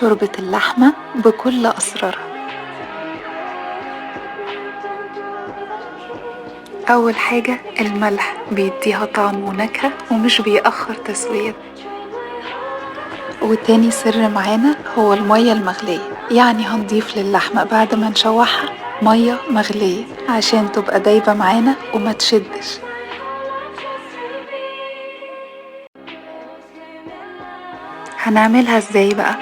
شوربة اللحمة بكل أسرارها. أول حاجة الملح بيديها طعم ونكهة ومش بيأخر تسوية. وتاني سر معانا هو المية المغلية، يعني هنضيف للحمة بعد ما نشوحها مية مغلية عشان تبقى دايبة معانا وما تشدش. هنعملها ازاي بقى؟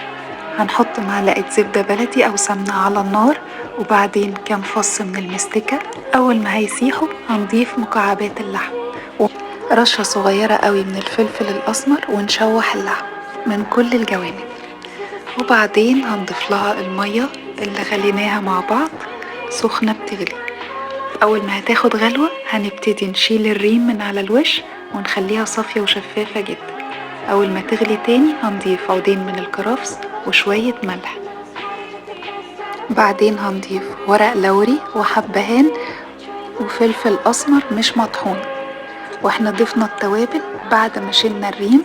هنحط معلقة زبدة بلدي أو سمنة على النار، وبعدين كام فص من المستكة. أول ما هيسيحوا هنضيف مكعبات اللحم ورشة صغيرة قوي من الفلفل الأسمر، ونشوح اللحم من كل الجوانب. وبعدين هنضيف لها المية اللي غليناها مع بعض سخنة بتغلي. أول ما هتاخد غلوة هنبتدي نشيل الريم من على الوش ونخليها صافية وشفافة جدا. أول ما تغلي تاني هنضيف عودين من الكرفس وشوية ملح. بعدين هنضيف ورق لوري وحبهان وفلفل أسمر مش مطحون. واحنا ضفنا التوابل بعد ما شلنا الريم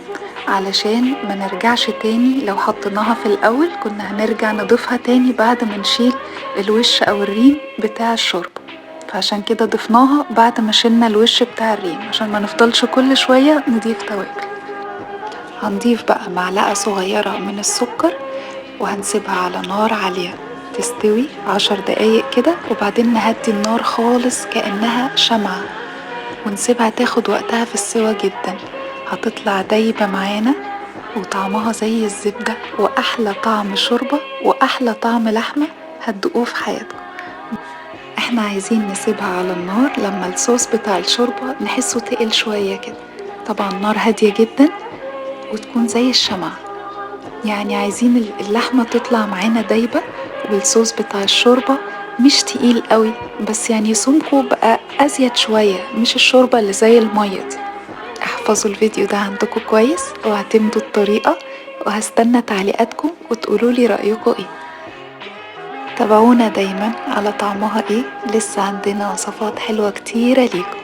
علشان ما نرجعش تاني، لو حطيناها في الأول كنا هنرجع نضيفها تاني بعد ما نشيل الوش أو الريم بتاع الشرب، فعشان كده ضفناها بعد ما شلنا الوش بتاع الريم عشان ما نفضلش كل شوية نضيف توابل. هنضيف بقى معلقة صغيرة من السكر وهنسيبها على نار عالية تستوي 10 دقايق كده، وبعدين نهدي النار خالص كأنها شمعة ونسيبها تاخد وقتها في السوا جدا. هتطلع دايبة معانا وطعمها زي الزبدة، وأحلى طعم شوربة وأحلى طعم لحمة هتدوقوه في حياتكم. احنا عايزين نسيبها على النار لما الصوص بتاع الشوربة نحسه تقل شوية كده، طبعا نار هادية جدا وتكون زي الشمعة. يعني عايزين اللحمة تطلع معانا دايبة والصوص بتاع الشوربة مش تقيل قوي، بس يعني سمكه بقى أزيد شوية، مش الشوربة اللي زي المية دي. احفظوا الفيديو ده عندكم كويس واعتمدوا الطريقة، وهستنى تعليقاتكم وتقولولي رأيكم ايه. تابعونا دايما على طعمها ايه، لسه عندنا وصفات حلوة كتيرة ليكم.